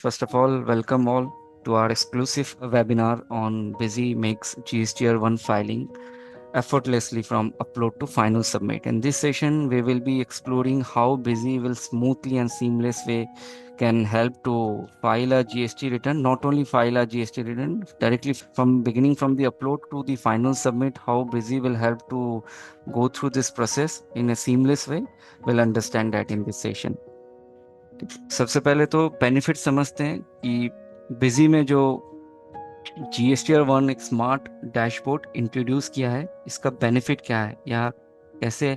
First of all, welcome all to our exclusive webinar on Busy makes GSTR 1 filing effortlessly from upload to final submit. In this session, we will be exploring how Busy will smoothly and seamless way can help to file a GST return, not only file a GST return directly from beginning from the upload to the final submit, how Busy will help to go through this process in a seamless way. We'll understand that in this session. सबसे पहले तो benefit समझते हैं कि busy में जो GSTR one एक smart dashboard introduce किया है, इसका बेनिफिट क्या है या कैसे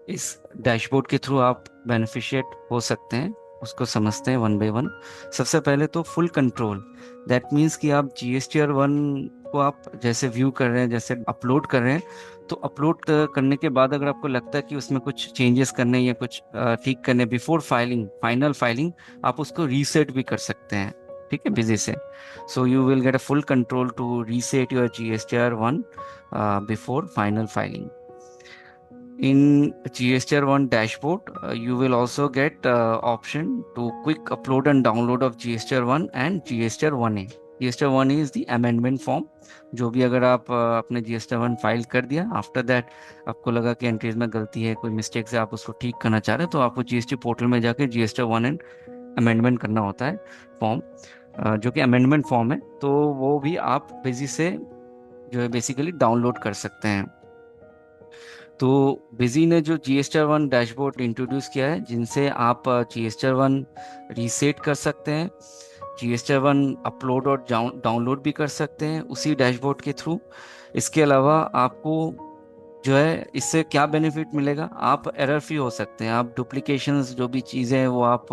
इस डैशबोर्ड के थ्रू आप बेनिफिशिएट हो सकते हैं, उसको समझते हैं वन बाय वन। सबसे पहले तो फुल कंट्रोल। दैट मीन्स कि आप जीएसटीआर वन को आप जैसे व्यू कर रहे हैं, जैसे अपलोड कर रहे हैं, तो अपलोड करने के बाद अगर आपको लगता है कि उसमें कुछ चेंजेस करने या कुछ ठीक करने बिफोर फाइलिंग, फाइनल फाइलिंग, आप उसको रीसेट भी कर सकते हैं। ठीक है, बिजी से। So you will get a full control to reset your GSTR one before final filing. In GSTR1 dashboard, you will also get option to quick upload and download of GSTR1 and GSTR1A. GSTR1 is the amendment form. जो भी अगर आप अपने GSTR1 file कर दिया, after that आपको लगा कि एंट्रीज में गलती है, कोई मिस्टेक से आप उसको ठीक करना चाह रहे हैं, तो आपको जीएसटी पोर्टल में जाके GSTR1 एंड अमेंडमेंट करना होता है फॉर्म, जो कि अमेंडमेंट फॉर्म है, तो वो भी आप बिजी से जो है बेसिकली डाउनलोड कर सकते हैं। तो बिजी ने जो GSTR1 डैशबोर्ड इंट्रोड्यूस किया है, जिनसे आप GSTR1 रीसेट कर सकते हैं, GSTR1 अपलोड और डाउनलोड भी कर सकते हैं उसी डैशबोर्ड के थ्रू। इसके अलावा आपको जो है इससे क्या बेनिफिट मिलेगा, आप एरर फ्री हो सकते हैं, आप डुप्लीकेशंस जो भी चीज़ें हैं वो आप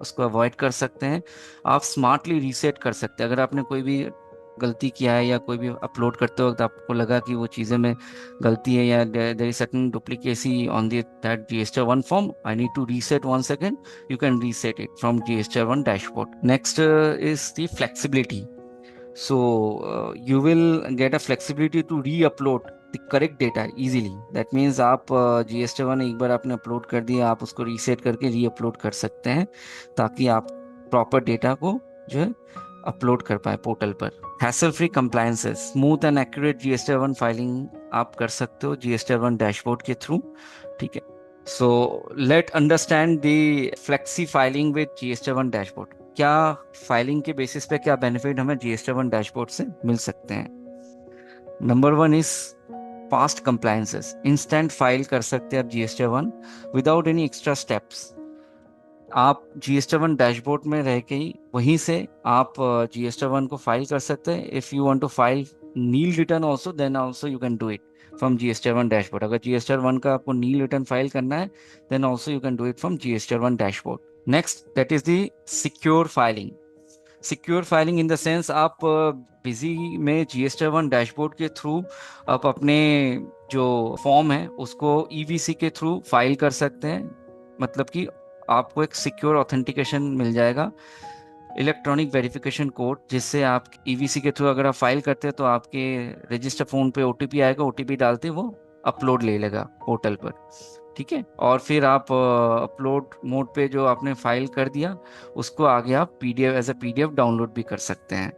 उसको अवॉइड कर सकते हैं, आप स्मार्टली रीसेट कर सकते हैं। अगर आपने कोई भी गलती किया है या कोई भी अपलोड करते वक्त आपको लगा कि वो चीज़ें में गलती है या there is certain duplicacy on that GSTR1 form, I need to reset one second, you can reset it from GSTR1 dashboard. Next is the flexibility. So you will get a flexibility to re-upload the correct data easily. That means आप GST1 एक बार आपने upload कर दिया, आप उसको reset करके री-अपलोड कर सकते हैं, ताकि आप प्रॉपर डेटा को जो है अपलोड कर पाए पोर्टल पर। Hassle free compliances, smooth and accurate GST1 filing आप कर सकते हो GST1 डैशबोर्ड के थ्रू। ठीक है, so let understand the flexi filing with GST1 dashboard. क्या फाइलिंग के बेसिस पे क्या बेनिफिट हमें GST1 डैशबोर्ड से मिल सकते हैं। Number one is fast compliances, instant file कर सकते हैं आप GST1 without any extra steps. आप GST1 डैशबोर्ड में रह के ही वहीं से आप GST1 को फाइल कर सकते हैं। If you want to file nil return also, then also you can do it from GST1 dashboard. अगर GST1 का आपको नील रिटर्न फाइल करना है, then also you can do it from GST1 dashboard. Next, that is the secure filing. Secure filing in the sense, आप Busy में GST1 dashboard के through आप अपने जो फॉर्म है उसको EVC के थ्रू फाइल कर सकते हैं। मतलब कि आपको एक सिक्योर ऑथेंटिकेशन मिल जाएगा, इलेक्ट्रॉनिक वेरिफिकेशन कोड, जिससे आप EVC के थ्रू अगर आप फाइल करते हैं तो आपके रजिस्टर फोन पे OTP आएगा, OTP डालते वो अपलोड ले लेगा पोर्टल पर। ठीक है, और फिर आप अपलोड मोड पे जो आपने फाइल कर दिया उसको आगे आप PDF as a PDF download भी कर सकते हैं।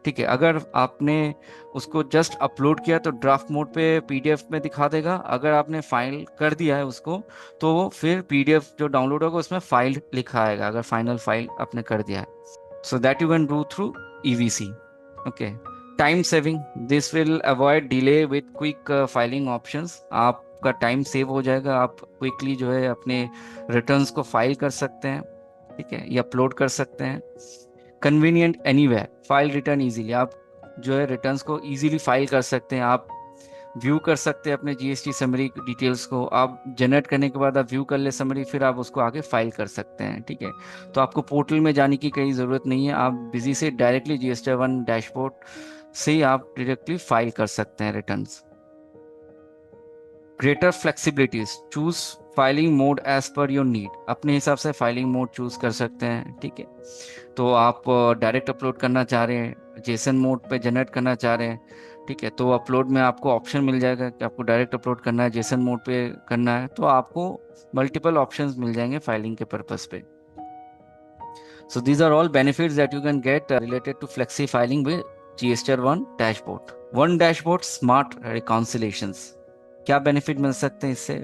ठीक है, अगर आपने उसको जस्ट अपलोड किया तो ड्राफ्ट मोड पे PDF में दिखा देगा, अगर आपने फाइल कर दिया है उसको तो वो फिर PDF जो डाउनलोड होगा उसमें फाइल लिखा आएगा, अगर फाइनल फाइल आपने कर दिया है। so that you can do through EVC. Okay. Time saving. This will avoid delay with quick filing options. आपका टाइम सेव हो जाएगा, आप क्विकली जो है अपने रिटर्न्स को फाइल कर सकते हैं। ठीक है, या अपलोड कर सकते हैं। Convenient anywhere, file return easily, आप जो है रिटर्न्स को इजीली फाइल कर सकते हैं। आप व्यू कर सकते हैं अपने GST समरी डिटेल्स को, आप जनरेट करने के बाद आप व्यू कर ले समरी, फिर आप उसको आगे फाइल कर सकते हैं। ठीक है, तो आपको पोर्टल में जाने की कई ज़रूरत नहीं है, आप बिजी से डायरेक्टली GST1 डैशबोर्ड से ही आप डायरेक्टली फाइल कर सकते हैं returns. Greater flexibilities, choose filing mode as per your need, अपने हिसाब से फाइलिंग मोड चूज कर सकते हैं। ठीक है, तो आप डायरेक्ट अपलोड करना चाह रहे हैं, जेसन मोड पे जनरेट करना चाह रहे हैं, ठीक है, तो अपलोड में आपको ऑप्शन मिल जाएगा कि आपको डायरेक्ट अपलोड करना है, जेसन मोड पे करना है, तो आपको मल्टीपल ऑप्शंस मिल जाएंगे फाइलिंग के पर्पस पे। So these are all benefits that you can get related to flexi filing with GSTR1 dashboard. One dashboard smart reconciliations. क्या बेनिफिट मिल सकते हैं इससे?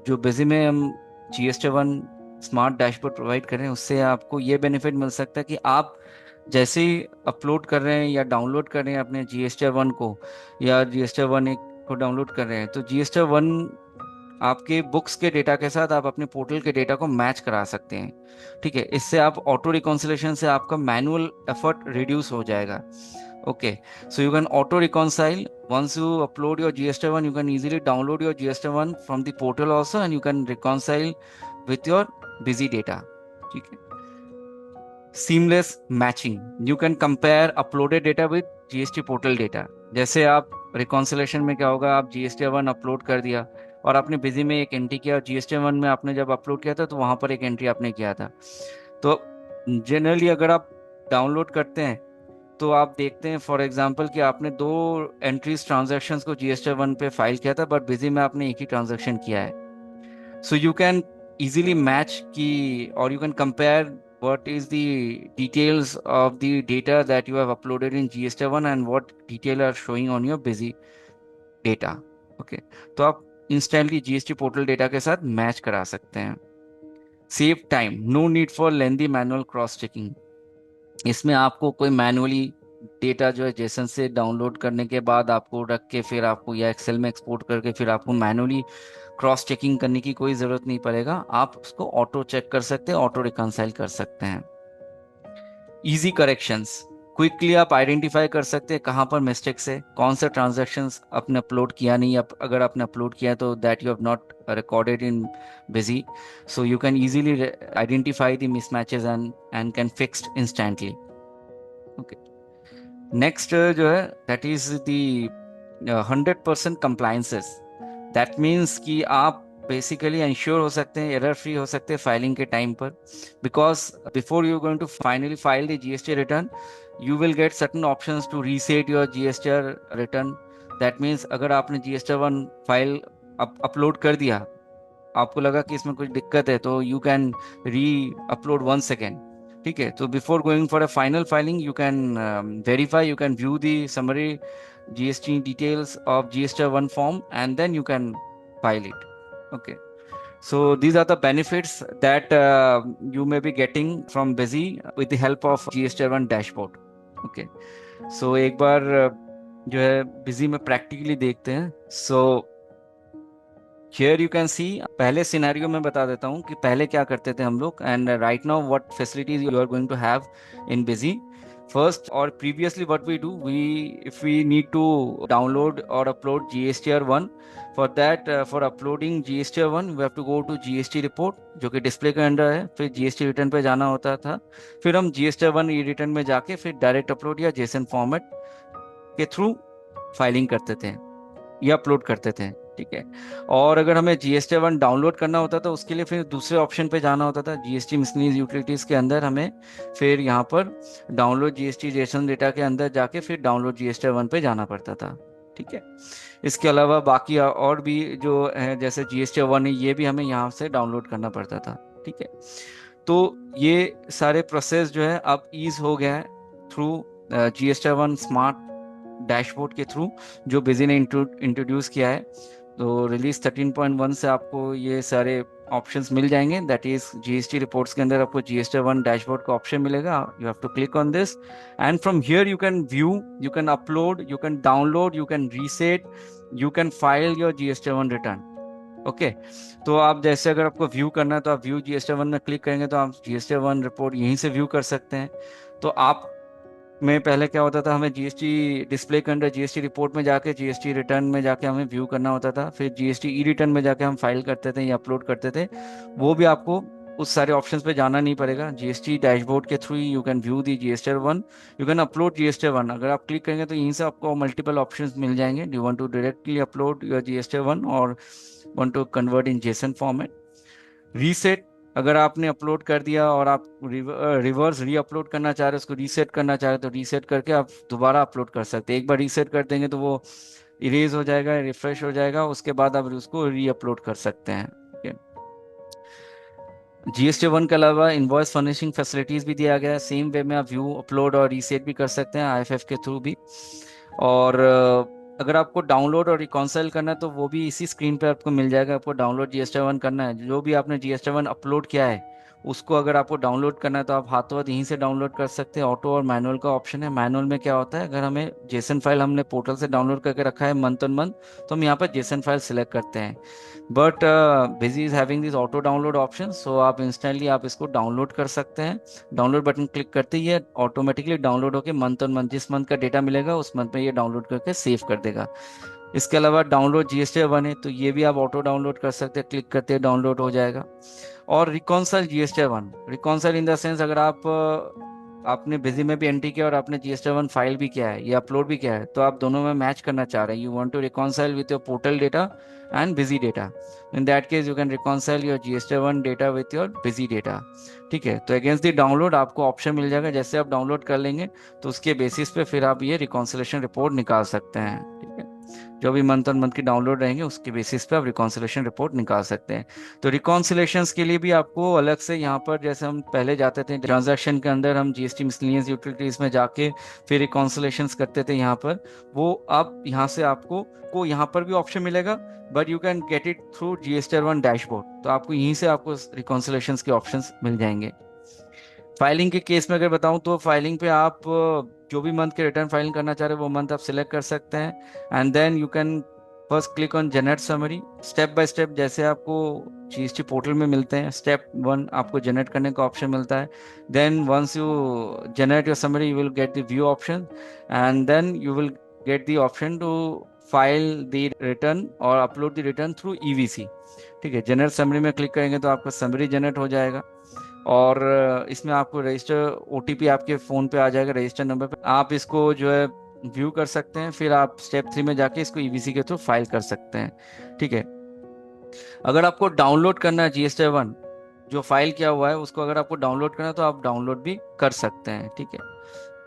जो बिजी में हम GSTR1 स्मार्ट डैशबोर्ड प्रोवाइड कर रहे हैं उससे आपको ये बेनिफिट मिल सकता है कि आप जैसे ही अपलोड कर रहे हैं या डाउनलोड कर रहे हैं अपने GSTR1 को या GSTR1 एक को डाउनलोड कर रहे हैं तो GSTR1 आपके बुक्स के डेटा के साथ आप अपने पोर्टल के डेटा को मैच करा सकते हैं। ठीक है, इससे आप ऑटो रिकॉन्सिलेशन से आपका मैनुअल एफर्ट रिड्यूस हो जाएगा। Okay, so you can auto reconcile once you upload your GST1. You can easily download your GST1 from the portal also, and you can reconcile with your busy data. ठीक है, seamless matching. You can compare uploaded data with GST portal data. जैसे आप reconciliation में क्या होगा, आप GST1 upload कर दिया और आपने बिजी में एक एंट्री किया, GST1 में आपने जब अपलोड किया था तो वहां पर एक एंट्री आपने किया था। तो जनरली अगर आप डाउनलोड करते हैं तो आप देखते हैं फॉर एग्जांपल कि आपने दो एंट्रीज ट्रांजैक्शंस को GST1 पे फाइल किया था बट बिजी में आपने एक ही ट्रांजैक्शन किया है। So you can easily match की और you can compare what is the details of the data that you have uploaded in GST1 and what detail are showing on your busy data. Okay, तो आप instantly GST portal data के साथ match करा सकते हैं। Save time, no need for lengthy manual cross checking. इसमें आपको कोई मैनुअली डेटा जो है जेसन से डाउनलोड करने के बाद आपको रख के फिर आपको या एक्सेल में एक्सपोर्ट करके फिर आपको मैनुअली क्रॉस चेकिंग करने की कोई जरूरत नहीं पड़ेगा। आप उसको ऑटो चेक कर सकते हैं, ऑटो रिकंसाइल कर सकते हैं। इजी करेक्शंस, क्विकली आप आइडेंटिफाई कर सकते हैं कहाँ पर मिस्टेक्स है, कौन से ट्रांजैक्शंस आपने अपलोड किया नहीं, अगर आपने अपलोड किया तो that you have not recorded in busy, so you can easily identify the mismatches and can fixed instantly. Okay, next जो है that is the 100% compliances. That means कि आप बेसिकली इंश्योर हो सकते हैं, एरर फ्री हो सकते हैं फाइलिंग के टाइम पर, because before you going to finally file the GST return you will get certain options to reset your GST return. That means अगर आपने GST1 फाइल अपलोड कर दिया, आपको लगा कि इसमें कुछ दिक्कत है तो यू कैन री अपलोड वन सेकेंड। ठीक है, तो before going for a final filing you can verify, you can view the summary GST details of GST1 form and then you can file it. Okay, so these are the benefits that you may be getting from Busy with the help of GST1 dashboard. Okay, so एक बार जो है Busy में practically देखते हैं। So here you can सी, पहले scenario में बता देता हूँ कि पहले क्या करते थे हम लोग and right now what facilities you are going to have in Busy. First or previously what we do, we if we need to download or upload GSTR1, for that for uploading GSTR1 we have to go to GST report जो कि display के under है, फिर GST return पे जाना होता था, फिर हम GSTR1 ई रिटर्न में जाके फिर डायरेक्ट अपलोड या जेसन फॉर्मेट के थ्रू फाइलिंग करते थे या अपलोड करते थे। ठीक है, और अगर हमें GST1 डाउनलोड करना होता था उसके लिए फिर दूसरे ऑप्शन पे जाना होता था, GST मिसलेनियस यूटिलिटीज के अंदर हमें फिर यहाँ पर डाउनलोड GST जेसन डेटा के अंदर जाके फिर डाउनलोड GST1 पे जाना पड़ता था। ठीक है, इसके अलावा बाकी और भी जो है जैसे GST1 है ये भी हमें यहाँ से डाउनलोड करना पड़ता था। ठीक है, तो ये सारे प्रोसेस जो है अब ईज हो गया है थ्रू GST1 स्मार्ट डैशबोर्ड के थ्रू जो बिजी ने इंट्रोड्यूस किया है। तो रिलीज 13.1 से आपको ये सारे ऑप्शंस मिल जाएंगे। दैट इज GST रिपोर्ट्स के अंदर आपको GST1 डैशबोर्ड का ऑप्शन मिलेगा, you have to click on this and from here you can view, you can upload, you can download, you can reset, you can file your GST1 return. Okay, तो आप जैसे अगर आपको view करना है तो आप व्यू GST1 में क्लिक करेंगे तो आप GST1 रिपोर्ट यहीं से व्यू कर सकते हैं। तो आप में पहले क्या होता था, हमें GST डिस्प्ले के अंदर GST रिपोर्ट में जाके GST रिटर्न में जाके हमें व्यू करना होता था, फिर GST ई रिटर्न में जाके हम फाइल करते थे या अपलोड करते थे। वो भी आपको उस सारे ऑप्शंस पे जाना नहीं पड़ेगा, GST डैशबोर्ड के through you can view the GST1, you can upload GST1। अगर आप क्लिक करेंगे तो यहीं से आपको मल्टीपल ऑप्शंस मिल जाएंगे, do want to directly upload your GST1 और want to convert in JSON format. Reset, अगर आपने अपलोड कर दिया और आप रिवर्स री अपलोड करना चाह रहे हो, उसको रीसेट करना चाह रहे हो तो रीसेट करके आप दोबारा अपलोड कर सकते हैं। एक बार रीसेट कर देंगे तो वो इरेज हो जाएगा, रिफ्रेश हो जाएगा, उसके बाद आप उसको री अपलोड कर सकते हैं। ठीक है, GST 1 के अलावा इनवॉइस फर्निशिंग फैसिलिटीज भी दिया गया है। सेम वे में आप व्यू, अपलोड और रीसेट भी कर सकते हैं IFF के थ्रू भी। और अगर आपको डाउनलोड और रिकॉन्साइल करना है तो वो भी इसी स्क्रीन पे आपको मिल जाएगा। आपको डाउनलोड GST 1 करना है, जो भी आपने GST 1 अपलोड किया है उसको अगर आपको डाउनलोड करना है तो आप हाथों हाथ यहीं से डाउनलोड कर सकते हैं। ऑटो और मैनुअल का ऑप्शन है। मैनुअल में क्या होता है, अगर हमें जेसन फाइल हमने पोर्टल से डाउनलोड करके रखा है मंथ ऑन मंथ, तो हम यहाँ पर जेसन फाइल सिलेक्ट करते हैं। But busy is having this auto download option, so आप इंस्टेंटली आप इसको डाउनलोड कर सकते हैं। डाउनलोड बटन क्लिक करते ही ये ऑटोमेटिकली डाउनलोड होकर मंथ ऑन मंथ जिस मंथ का डेटा मिलेगा उस मंथ में ये डाउनलोड करके सेव कर देगा। इसके अलावा डाउनलोड GST 1 है तो ये भी आप ऑटो डाउनलोड कर सकते हैं, क्लिक करते हैं डाउनलोड हो जाएगा। और reconcile GST 1, reconcile in the sense अगर आप आपने बिजी में भी एंट्री किया और आपने GST 1 फाइल भी किया है या अपलोड भी किया है, तो आप दोनों में मैच करना चाह रहे हैं, you want to reconcile with your portal data and Busy data. In that case you can reconcile your GST 1 data with your Busy data. ठीक है, तो अगेंस्ट द डाउनलोड आपको ऑप्शन मिल जाएगा। जैसे आप डाउनलोड कर लेंगे तो उसके बेसिस पे फिर आप ये रिकॉन्सिलेशन रिपोर्ट निकाल सकते हैं। ठीक है, जो भी मंथ ऑन मंथ की डाउनलोड रहेंगे उसके बेसिस पे आप रिकॉन्सिलेशन रिपोर्ट निकाल सकते हैं। तो रिकॉन्सिलेशन के लिए भी आपको अलग से यहाँ पर, जैसे हम पहले जाते थे ट्रांजैक्शन के अंदर, हम GST मिसलेनियस यूटिलिटीज में जाके फिर रिकॉन्सिलेशन करते थे यहाँ पर, वो आप यहाँ से आपको को यहाँ पर भी ऑप्शन मिलेगा, but you can get it through GST 1 dashboard. तो आपको यहीं से आपको रिकॉन्सिलेशन के ऑप्शंस मिल जाएंगे। फाइलिंग के केस में अगर बताऊं तो फाइलिंग पे आप जो भी मंथ के रिटर्न फाइलिंग करना चाह रहे हो वो मंथ आप सिलेक्ट कर सकते हैं। And then you can first click on generate summary. Step by step जैसे आपको GST पोर्टल में मिलते हैं, स्टेप 1 आपको जनरेट करने का ऑप्शन मिलता है। Then once you generate your summary you will get the view option, and then you will get the option to file the return और upload the return through EVC। ठीक है, generate summary में click करेंगे तो आपका summary generate हो जाएगा। और इसमें आपको रजिस्टर OTP आपके फ़ोन पे आ जाएगा, रजिस्टर नंबर पे आप इसको जो है व्यू कर सकते हैं। फिर आप स्टेप 3 में जाके इसको EVC के थ्रू फाइल कर सकते हैं। ठीक है, अगर आपको डाउनलोड करना है GST 1 जो फाइल किया हुआ है उसको अगर आपको डाउनलोड करना है तो आप डाउनलोड भी कर सकते हैं। ठीक है,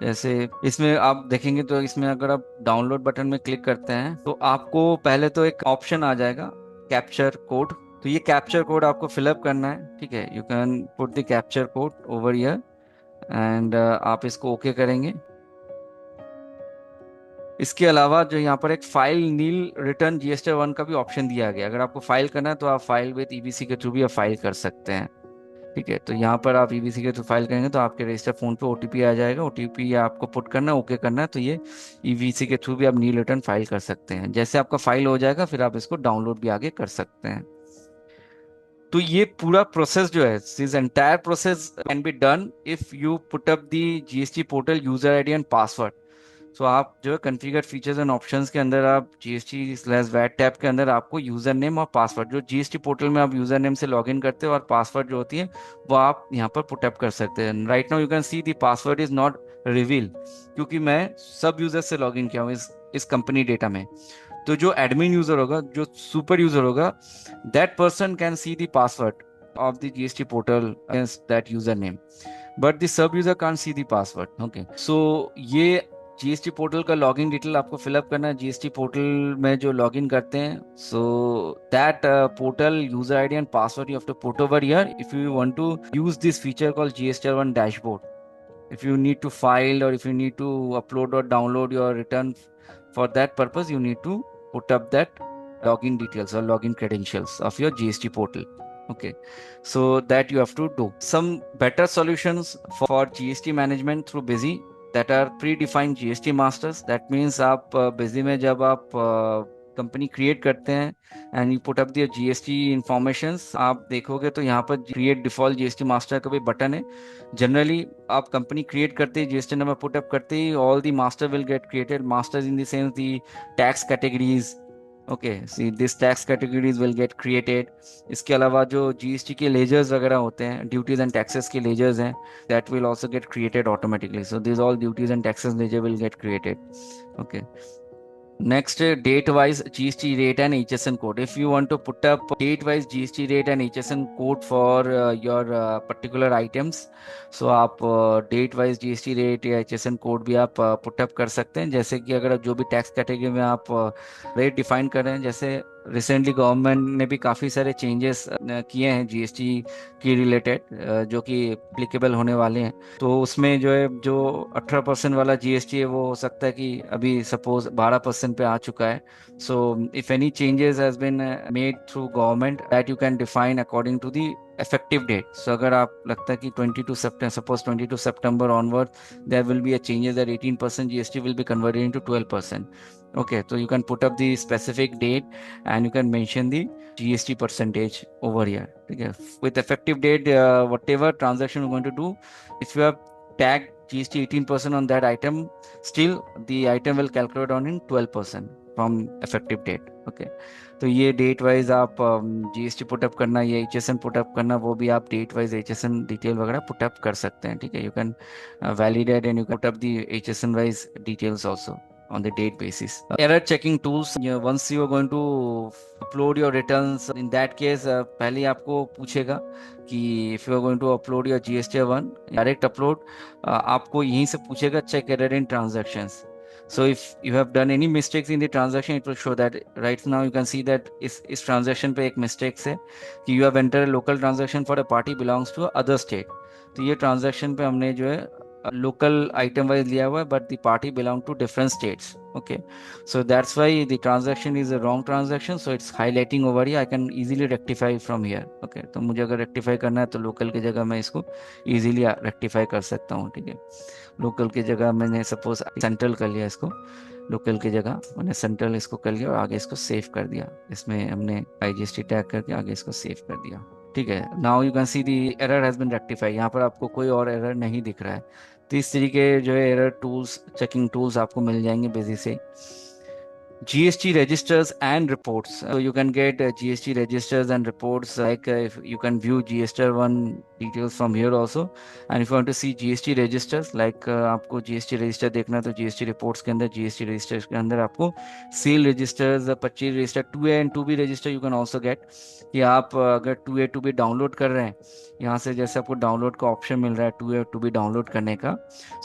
जैसे इसमें आप देखेंगे तो इसमें अगर आप डाउनलोड बटन में क्लिक करते हैं तो आपको पहले तो एक ऑप्शन आ जाएगा कैप्चर कोड। तो ये कैप्चर कोड आपको फिलअप करना है। ठीक है, you can put the capture code over here and आप इसको ओके करेंगे। इसके अलावा जो यहाँ पर एक फाइल नील रिटर्न GST 1 का भी ऑप्शन दिया गया, अगर आपको फाइल करना है तो आप फाइल विद EBC के थ्रू भी आप फाइल कर सकते हैं। ठीक है, तो यहाँ पर आप EBC के थ्रू फाइल करेंगे तो आपके रजिस्टर फोन पे OTP आ जाएगा। OTP आपको पुट करना है, ओके करना है, तो ये EBC के थ्रू भी आप नील रिटर्न फाइल कर सकते हैं। जैसे आपका फाइल हो जाएगा फिर आप इसको डाउनलोड भी आगे कर सकते हैं। तो ये पूरा प्रोसेस जो है, this entire process can be done if you put up the GST portal user ID and password. So आप जो है कॉन्फ़िगर फीचर्स एंड ऑप्शंस के अंदर आप GST/VAT टैब के अंदर आपको यूजर नेम और पासवर्ड, जो GST पोर्टल में आप यूजर नेम से लॉगिन करते हो और पासवर्ड जो होती है वो आप यहाँ पर पुटअप कर सकते हैं। Right now you can see the password is not reveal, क्योंकि मैं सब यूजर से लॉगिन किया हूँ इस कंपनी डेटा में। तो जो एडमिन यूजर होगा, जो सुपर यूजर होगा, that person can see the password of the GST portal against that user name, but the sub user can't see the password. Okay, so ये GST पोर्टल का login detail आपको fill up करना है। GST portal में जो login करते हैं, so that portal user ID and password you have to put over here if you want to use this feature called GST 1 dashboard. if you need to file or if you need to upload or download your return, for that purpose you need to put up that login details or login credentials of your GST portal. Okay, so that you have to do some better solutions for GST management through busy, that are predefined GST masters. That means आप busy में जब आप company create करते हैं and you put up there GST informations, आप देखोगे तो यहाँ पर क्रिएट डिफॉल्ट GST मास्टर का भी बटन है। जनरली आप कंपनी क्रिएट करते ही GST नंबर पुट अप करते ही all the master will get created, masters in the sense the tax categories. Okay, see this tax categories will get created. इसके अलावा जो GST के लेजर्स वगैरह होते हैं, ड्यूटीज एंड टैक्सेस के लेजर्स हैं, that will also get created automatically. So this all duties and taxes ledger will get created. Okay, next, date-wise GST rate and HSN code. If you want to put up date-wise GST rate and HSN code for your particular items, so आप date-wise GST rate या HSN code भी आप put up कर सकते हैं। जैसे कि अगर आप जो भी टैक्स कैटेगरी में आप रेट डिफाइन कर रहे हैं, जैसे रिसेंटली गवर्नमेंट ने भी काफ़ी सारे चेंजेस किए हैं जीएसटी की रिलेटेड, जो कि एप्लीकेबल होने वाले हैं। तो उसमें जो है, जो 18% वाला जीएसटी है वो हो सकता है कि अभी सपोज 12% पे आ चुका है। So if any changes has been made through government that you can define according to the effective date. So अगर आप लगता है कि 22 September, suppose 22 September onward, there will be a changes that 18% GST will be converted into 12%. Okay, so you can put up the specific date and you can mention the GST percentage over here. Okay, with effective date, whatever transaction you're going to do, if you have tagged GST 18% on that item, still the item will calculate on in 12% from effective date. Okay, तो ये date wise आप GST put up करना या HSN put up करना, वो भी आप date wise HSN detail वगैरह पुटअप कर सकते हैं। ठीक है, you can validate and you can put up the HSN wise details also on the date basis. Error checking tools, once you are going to upload your returns, in that case पहले ही आपको पूछेगा कि if you are going to upload your GST1 direct upload, आपको यहीं से पूछेगा check error in transactions. So if you have done any mistakes in the transaction, it will show that. Right now you can see that इस transaction पे एक mistake है कि you have entered a local transaction for a party belongs to other state. तो ये transaction पे हमने जो है लोकल आइटम वाइज लिया हुआ है, but the party belong to different states. Okay, so that's why the transaction is a wrong transaction, so it's highlighting over here. I can easily rectify from here. Okay, तो मुझे अगर rectify करना है तो local की जगह मैं इसको इजीली रेक्टिफाई कर सकता हूँ। ठीक है, लोकल की जगह मैंने सपोज सेंट्रल कर लिया इसको, लोकल की जगह मैंने सेंट्रल इसको कर लिया और आगे इसको सेव कर दिया। इसमें हमने आईजीएसटी टैग करके आगे इसको सेव कर दिया। ठीक है, now you can see the error has been rectify. यहाँ पर आपको कोई और एरर नहीं दिख रहा है। तो इस तरीके जो है एरर टूल्स, चेकिंग टूल्स आपको मिल जाएंगे बेसिक से। GST registers and reports. So you can get GST registers and reports. Like if you can view GST1 details from here also. And if you want to see GST registers, like आपको GST register देखना है तो GST reports के अंदर, GST registers के अंदर आपको sale registers, purchase register, 2A and 2B register you can also get. कि आप अगर 2A 2B डाउनलोड कर रहे हैं, यहाँ से जैसे आपको डाउनलोड का ऑप्शन मिल रहा है 2A 2B डाउनलोड करने का.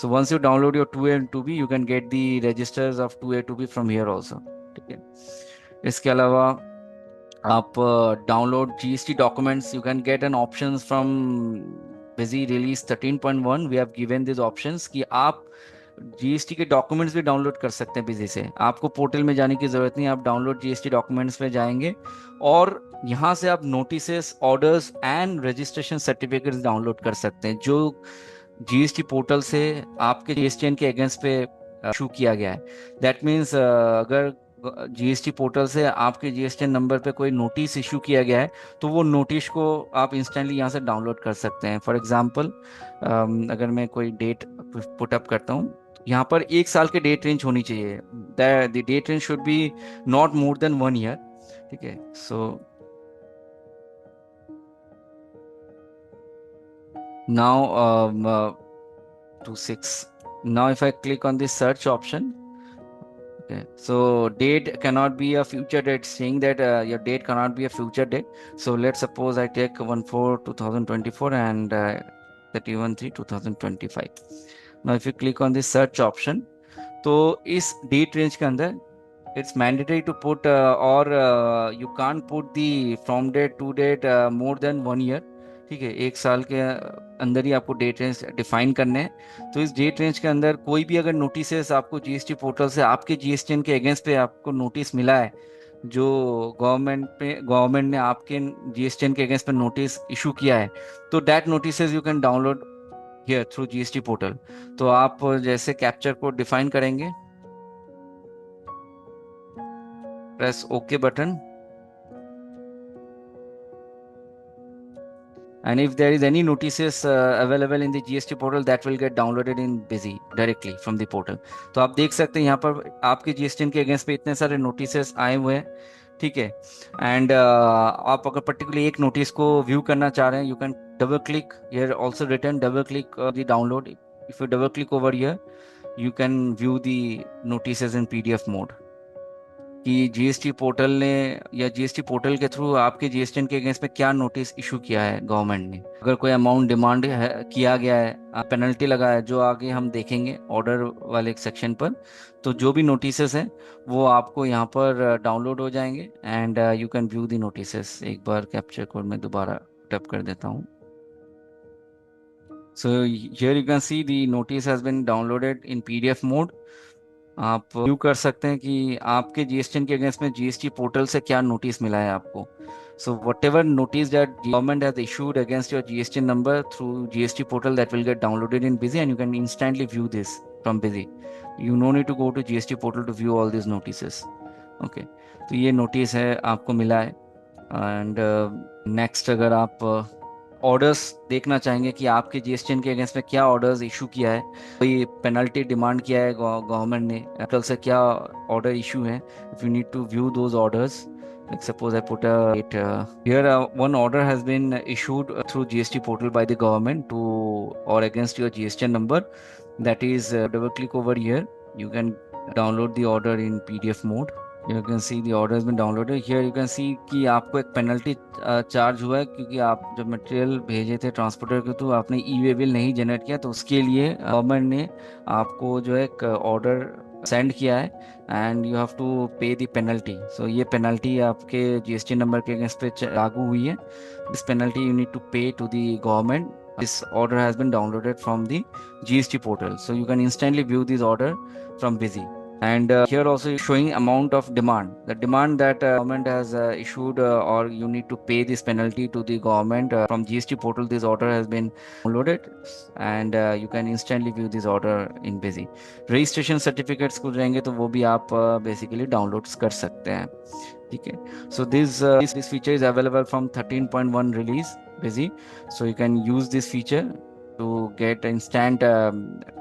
So once you download your 2A and 2B, you can get the registers of 2A 2B from here also. ठीक है, इसके अलावा आप download GST documents, you can get an options from Busy release 13.1. We have given this options कि आप GST के documents भी download कर सकते हैं बिजी से। आपको पोर्टल में जाने की जरूरत नहीं, आप डाउनलोड जीएसटी डॉक्यूमेंट्स पे जाएंगे और यहाँ से आप notices, orders and registration certificates download कर सकते हैं जो जीएसटी पोर्टल से आपके जीएसटीएन के अगेंस्ट पे इशू किया गया है। दैट मीन्स अगर जीएसटी पोर्टल से आपके जीएसटीएन नंबर पे कोई नोटिस इशू किया गया है तो वो नोटिस को आप इंस्टेंटली यहाँ से डाउनलोड कर सकते हैं। फॉर एग्जांपल अगर मैं कोई डेट पुट अप करता हूँ, यहाँ पर 1 साल के डेट रेंज होनी चाहिए। The date range should be not more than 1 year. ठीक है, सो now 26. Now if I click on the search option, okay, so date cannot be a future date, saying that your date cannot be a future date. So let's suppose I take 1/4/2024 and 31/3/2025. Now if you click on the search option, तो इस date range के अंदर it's mandatory to put or you can't put the from date to date more than 1 year. ठीक है, 1 साल के अंदर ही आपको डेट रेंज डिफाइन करने हैं। तो इस डेट रेंज के अंदर कोई भी अगर नोटिस आपको जीएसटी पोर्टल से आपके जीएसटीएन के अगेंस्ट पे आपको नोटिस मिला है, जो गवर्नमेंट ने आपके जीएसटीएन के अगेंस्ट पे नोटिस इशू किया है, तो that notices you can download here through GST portal. तो आप जैसे कैप्चर कोड डिफाइन करेंगे, press okay button, and if there is any notices available in the GST portal, that will get downloaded in busy directly from the portal. तो आप देख सकते हैं यहाँ पर आपके जीएसटीएन के अगेंस्ट पे इतने सारे नोटिसेस आए हुए हैं। ठीक है, एंड आप अगर पर्टिकुलरली एक नोटिस को व्यू करना चाह रहे हैं, you can double click here, also return double click the download. If U double click over here, you can view the notices in PDF mode. कि जीएसटी पोर्टल ने या जीएसटी पोर्टल के through आपके GST के against में क्या notice issue किया है गवर्नमेंट ने। अगर कोई अमाउंट डिमांड है किया गया है, पेनल्टी लगा है, जो आगे हम देखेंगे ऑर्डर वाले सेक्शन पर, तो जो भी नोटिसेस हैं वो आपको यहाँ पर डाउनलोड हो जाएंगे and you can view the notices. एक बार कैप्चर कोड में दोबारा टैप कर देता हूँ। So here you can see the notice has been downloaded in PDF mode. आप व्यू कर सकते हैं कि आपके जीएसटी के अगेंस्ट में जीएसटी पोर्टल से क्या नोटिस मिला है आपको। So whatever notice that government has issued against your GST number through GST portal, that will get downloaded in Busy and you can instantly view this from Busy. You no need to go to GST portal to view all this notices. Okay, तो ये notice है आपको मिला है। And next अगर आप orders देखना चाहेंगे कि आपके जीएसटी के अगेंस्ट में क्या ऑर्डर्स इशू किया है, कोई पेनल्टी डिमांड किया है गवर्नमेंट ने, एप्पल से क्या ऑर्डर इशू है, if you need to view those orders, like suppose I put it here, one order has been issued through GST portal by the government to or against your GST number, that is double click over here, you can download the order in PDF mode. You can see the order has been downloaded. Here you can see कि आपको एक penalty charge हुआ है क्योंकि आप जब material भेजे थे ट्रांसपोर्टर के, तो आपने ई वे बिल नहीं जनरेट किया, तो उसके लिए गवर्नमेंट ने आपको जो है एक ऑर्डर सेंड किया है एंड यू हैव टू पे द पेनल्टी। सो ये पेनल्टी आपके जीएसटी नंबर के अगेंस्ट पे लागू हुई है। This penalty you need to pay to the government. This order has been downloaded from the GST portal, so you can instantly view this order from Busy. And here also is showing amount of demand, the demand that government has issued, or you need to pay this penalty to the government from GST portal. This order has been downloaded and you can instantly view this order in Busy. Registration certificates को जाएंगे तो वो भी आप basically downloads कर सकते हैं। ठीक है, so this feature is available from 13.1 release Busy, so you can use this feature to get instant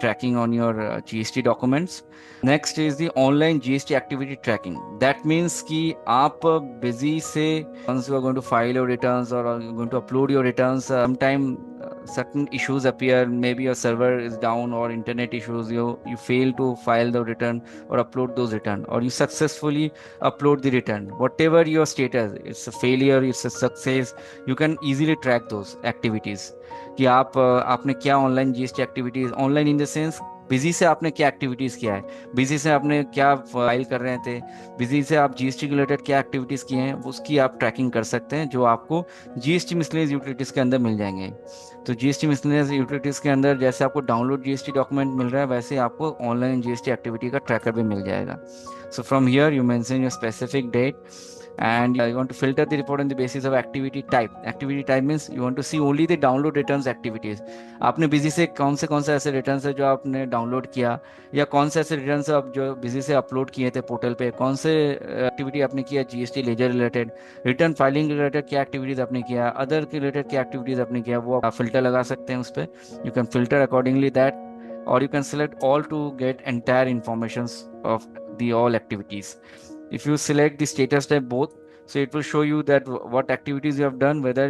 tracking on your GST documents. Next is the online GST activity tracking. That means कि आप Busy से once you are going to file your returns or are going to upload your returns, sometime certain issues appear, maybe your server is down or internet issues, you fail to file the return or upload those return, or you successfully upload the return, whatever your status, it's a failure, it's a success, you can easily track those activities कि आप आपने क्या online GST activities, online in the sense busy से आपने क्या activities किया है, busy से आपने क्या फाइल कर रहे थे, बिजी से आप जीएसटी के रिलेटेड क्या एक्टिविटीज किए हैं, उसकी आप ट्रैकिंग कर सकते हैं, जो आपको जीएसटी मिसलेनियस यूटिलिटीज के अंदर मिल जाएंगे। तो जीएसटी मिसलेनियस यूटिलिटीज के अंदर जैसे आपको डाउनलोड जीएसटी डॉक्यूमेंट मिल रहा है, वैसे आपको ऑनलाइन जीएसटी एक्टिविटी का ट्रैकर भी मिल जाएगा। So from here you mention your specific date and you want to filter the report on the basis of activity type. Activity type means you want to see only the download returns activities. आपने busy से कौन से ऐसे returns है जो आपने download किया, या कौन से ऐसे रिटर्न्स आप जो बिजी से अपलोड किए थे पोर्टल पे, कौन से एक्टिविटी आपने किया GST ledger related, return filing related क्या एक्टिविटीज आपने किया, अदर के रिलेटेड क्या एक्टिविटीज आपने किया, वो आप फिल्टर लगा सकते हैं उस पर। You can filter accordingly that, or you can select all to get entire informations of the all activities. If you select the status type both, so it will show you that what activities you have done, whether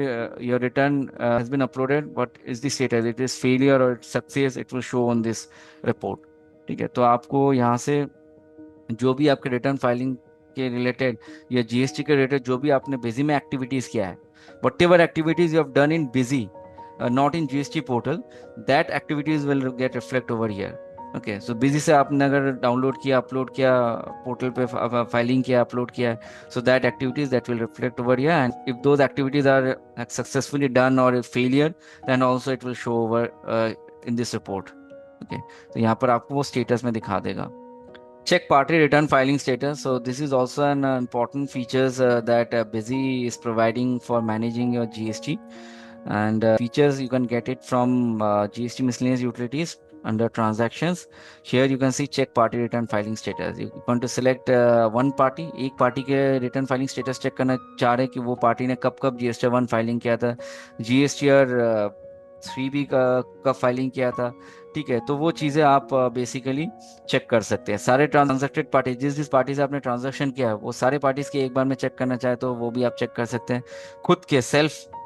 your return has been uploaded, what is the status, it is failure or success, it will show on this report। ठीक है, तो आपको यहाँ से जो भी आपके return filing के रिलेटेड या जीएसटी के रिलेटेड जो भी आपने बिजी में एक्टिविटीज किया है, what ever activities you have done in busy, not in GST portal, that activities will get reflect over here. Okay, so busy से आपने अगर डाउनलोड किया, अपलोड किया, पोर्टल पे फाइलिंग किया, अपलोड किया, so that activities that will reflect over here, and if those activities are successfully done और failure, then also it will show over in this report. Okay, तो यहाँ पर आपको वो स्टेटस में दिखा देगा। Check party return filing status. So this is also an important features that Busy is providing for managing your GST, and features you can get it from GST miscellaneous utilities under transactions. Here you can see check party return filing status. You want to select one party, एक party के return filing status check करना चाह रहे हैं कि वो party ने कब कब जीएसटी 1 फाइलिंग किया था, जीएसटी और 3B का कब फाइलिंग किया था। ठीक है, तो वो चीज़ें आप बेसिकली चेक कर सकते हैं। सारे ट्रांजैक्टेड पार्टी, जिस जिस पार्टी से आपने ट्रांजैक्शन किया है, वो सारे पार्टीज के एक बार में चेक करना चाहे तो वो भी आप चेक कर सकते हैं।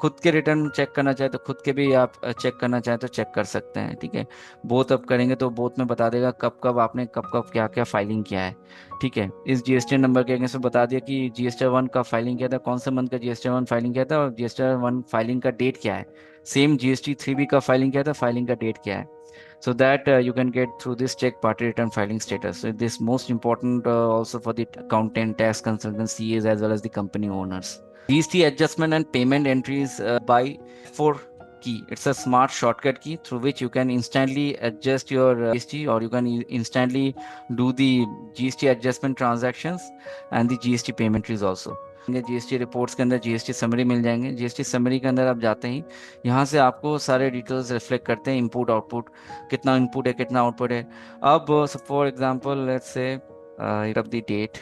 खुद के रिटर्न चेक करना चाहे तो खुद के भी आप चेक करना चाहे तो चेक कर सकते हैं। ठीक है, बोथ अब करेंगे तो बोथ में बता देगा कब कब आपने कब कब क्या क्या फाइलिंग किया है। ठीक है, इस जीएसटी नंबर के अगेंस्ट में बता दिया कि जीएसटी वन का फाइलिंग किया था, कौन से मंथ का जीएसटी वन फाइलिंग किया था, और जीएसटी वन फाइलिंग का डेट क्या है। सेम जीएसटी थ्री भी का फाइलिंग किया था, फाइलिंग का डेट क्या है। So that you can get through this check party return filing status. So this most important also for the accountant, tax consultants, CAs, as well as the company owners. GST adjustment and payment entries by F4 key. It's a smart shortcut key through which you can instantly adjust your GST, or you can instantly do the GST adjustment transactions and the GST payment entries also. GST reports के अंदर GST summary मिल जाएंगे। GST summary के अंदर आप जाते ही यहाँ से आपको सारे डिटेल्स रिफ्लेक्ट करते हैं, इनपुट आउटपुट, कितना इनपुट है कितना आउटपुट है। अब for example let's say of the date,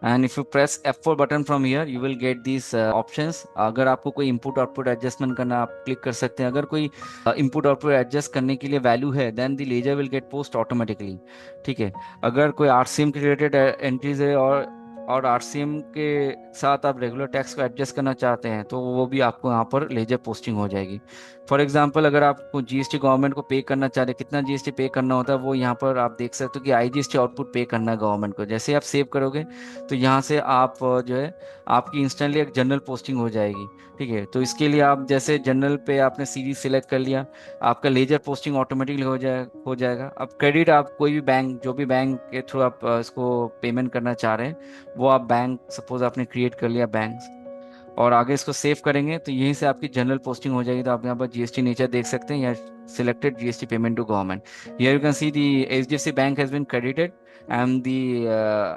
and if you press F4 button from here you will get these options। अगर आपको कोई इनपुट आउटपुट एडजस्टमेंट करना आप क्लिक कर सकते हैं। अगर कोई इनपुट आउटपुट एडजस्ट करने के लिए वैल्यू है then the ledger will get post automatically. ठीक है, अगर कोई आरसीएम के रिलेटेड एंट्रीज है और आरसीएम के साथ आप रेगुलर टैक्स को एडजस्ट करना चाहते हैं तो वो भी आपको यहाँ पर लेजर पोस्टिंग हो जाएगी। फॉर एग्जांपल अगर आपको जीएसटी गवर्नमेंट को पे करना चाहते हैं, कितना जीएसटी पे करना होता है वो यहाँ पर आप देख सकते हो कि आईजीएसटी आउटपुट पे करना है गवर्नमेंट को। जैसे ही आप सेव करोगे तो यहाँ से आप जो है आपकी इंस्टेंटली एक जनरल पोस्टिंग हो जाएगी। ठीक है, तो इसके लिए आप जैसे जनरल पे आपने सीरीज सिलेक्ट कर लिया, आपका लेजर पोस्टिंग ऑटोमेटिकली हो जाएगा। अब क्रेडिट आप कोई भी बैंक, जो भी बैंक के थ्रू आप इसको पेमेंट करना चाह रहे हैं वो आप बैंक, सपोज आपने क्रिएट कर लिया बैंक, और आगे इसको सेव करेंगे तो यहीं से आपकी जनरल पोस्टिंग हो जाएगी। तो आप यहाँ पर जीएसटी नेचर देख सकते हैं, या selected GST payment to government. Here you can see the HDFC bank has been credited and the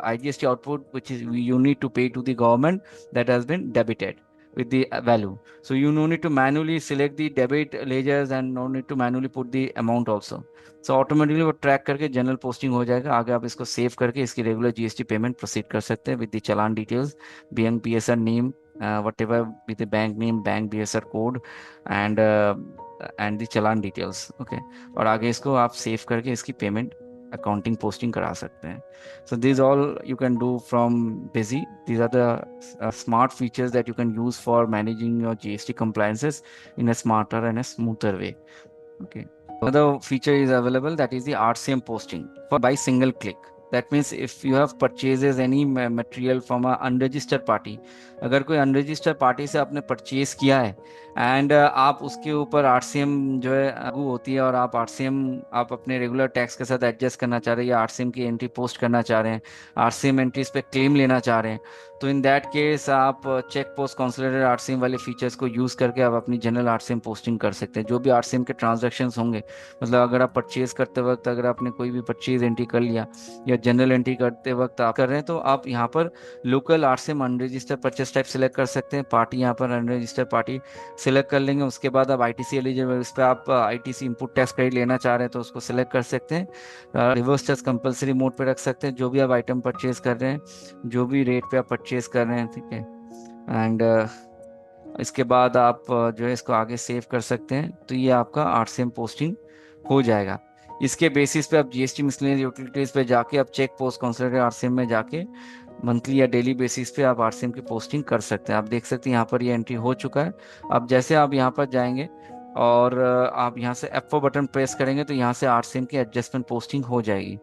IGST output which is you need to pay to the government that has been debited with the value. So you no need to manually select the debit ledgers and no need to manually put the amount also. So automatically वो track करके general posting हो जाएगा। आगे आप इसको save करके इसकी regular GST payment proceed कर सकते हैं with the challan details, bank BSR name, whatever with the bank name, bank BSR code and and the challan details. Okay, और आगे इसको आप सेव करके इसकी पेमेंट अकाउंटिंग पोस्टिंग करा सकते हैं। So this all you can do from Busy. These are the smart features that you can use for managing your GST compliances in a smarter and a smoother way. Okay. Another feature is available, that is the RCM posting for by single click. That means if you have purchases any material from a unregistered party, अगर कोई unregistered party से आपने purchase किया है and आप उसके ऊपर RCM जो है लागू होती है, और आप आरसीएम आप अपने रेगुलर टैक्स के साथ एडजस्ट करना चाह रहे हैं या आरसीएम की एंट्री पोस्ट करना चाह रहे हैं, आरसीएम एंट्रीज पे क्लेम लेना चाह रहे हैं, तो इन दैट केस आप चेक पोस्ट कंसोलिडेटेड आरसीएम वाले फीचर्स को यूज करके आप अपनी जनरल आरसीएम पोस्टिंग कर सकते हैं। जो भी आरसीएम के ट्रांजैक्शंस होंगे, मतलब अगर आप परचेज करते वक्त अगर आपने कोई भी परचेज एंट्री कर लिया या जनरल एंट्री करते वक्त आप कर रहे हैं, तो आप यहाँ पर local RCM unregistered purchase type select कर सकते हैं। पार्टी यहाँ पर अनरजिस्टर्ड पार्टी सिलेक्ट कर लेंगे। उसके बाद आप आईटीसी एलिजिबल, इस पर आप आईटीसी इनपुट टैक्स क्रेडिट लेना चाह रहे हैं तो उसको सिलेक्ट कर सकते हैं। रिवर्स चार्ज कंपलसरी मोड पे रख सकते हैं। जो भी आप आइटम परचेज कर रहे हैं, जो भी रेट पे आप परचेज कर रहे हैं, ठीक है, एंड इसके बाद आप जो है इसको आगे सेव कर सकते हैं। तो ये आपका आरसीएम पोस्टिंग हो जाएगा। इसके बेसिस पे आप जीएसटी मिसलेनियस यूटिलिटीज पे जाके आप चेक पोस्ट कंसोलिडेटेड आरसीएम में जाके मंथली या डेली बेसिस पे आप आरसीएम की पोस्टिंग कर सकते हैं। आप देख सकते हैं यहाँ पर ये एंट्री हो चुका है। अब जैसे आप यहाँ पर जाएंगे और आप यहाँ से F4 बटन प्रेस करेंगे तो यहाँ से आरसीएम की एडजस्टमेंट पोस्टिंग हो जाएगी।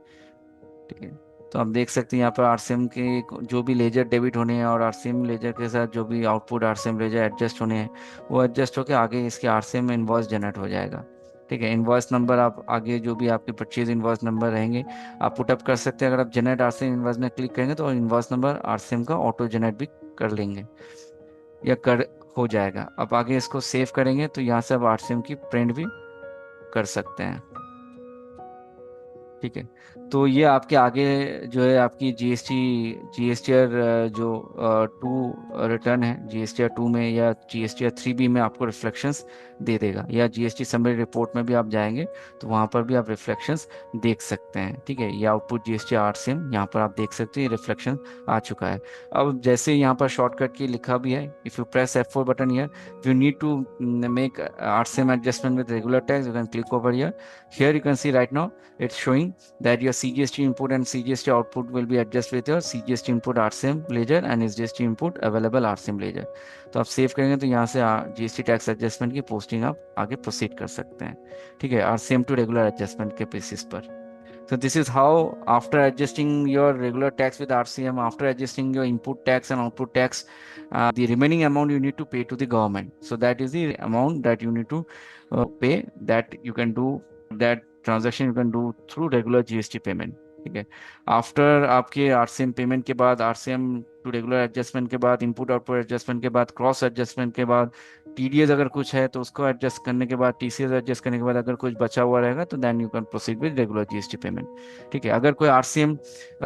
ठीक है, तो आप देख सकते हैं यहाँ पर आरसीएम के जो भी लेजर डेबिट होने हैं और आरसीएम लेजर के साथ जो भी आउटपुट आरसीएम लेजर एडजस्ट होने हैं वो एडजस्ट होकर आगे इसके आरसीएम इनवॉइस जनरेट हो जाएगा। ठीक है, इनवॉइस नंबर आप आगे जो भी आपके परचेज इनवॉइस नंबर रहेंगे आप पुटअप कर सकते हैं। अगर आप जनरेट आरसीएम इनवॉइस में क्लिक करेंगे तो इनवॉइस नंबर आरसीएम का ऑटो जनरेट भी कर लेंगे या कर हो जाएगा। अब आगे इसको सेव करेंगे तो यहाँ से आप आरसीएम की प्रिंट भी कर सकते हैं। ठीक है। तो ये आपके आगे जो है आपकी जीएसटीआर जो टू रिटर्न है, जीएसटीआर टू में या जीएसटीआर थ्री बी में आपको रिफ्लेक्शंस दे देगा, या जीएसटी समरी रिपोर्ट में भी आप जाएंगे तो वहाँ पर भी आप रिफ्लेक्शंस देख सकते हैं। ठीक है, ये आउटपुट जीएसटी आरसीएम यहाँ पर आप देख सकते हैं, रिफ्लेक्शन आ चुका है। अब जैसे यहाँ पर शॉर्टकट की लिखा भी है, if you press F4 button here, you need to make RCM adjustment with regular tax, you can click over here. Here you can see right now it's showing that your CGST input and CGST output will be adjusted with your CGST input RCM ledger and SGST input available RCM ledger. तो आप save करेंगे तो यहाँ से GST tax adjustment की posting आप आगे proceed कर सकते हैं। ठीक है, आरसीएम टू रेगुलर एडजस्टमेंट के बेसिस पर। So this is how, after adjusting your regular tax with RCM, after adjusting your input tax and output tax, the remaining amount you need to pay to the government. So that is the amount that you need to pay, that you can do, that transaction you can do through regular GST payment. ठीक है, after आपके RCM payment के बाद, RCM to regular adjustment के बाद, input output adjustment के बाद, cross adjustment के बाद, टीडीएस अगर कुछ है तो उसको एडजस्ट करने के बाद, टीसीएस एडजस्ट करने के बाद अगर कुछ बचा हुआ रहेगा तो then you can proceed with regular GST payment. ठीक है, अगर कोई आरसीएम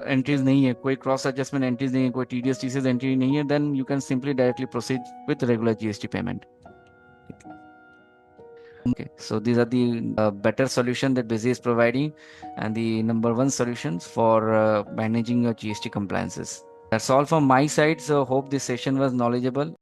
एंट्रीज नहीं है, कोई क्रॉस एडजस्टमेंट एंट्रीज नहीं है, कोई टीडीएस टीसीएस एंट्री नहीं है, then you can simply directly proceed with regular GST payment. Okay, so these are the better solution that Busy is providing, and the number one solutions for managing your GST compliances. That's all from my side. So hope this session was knowledgeable.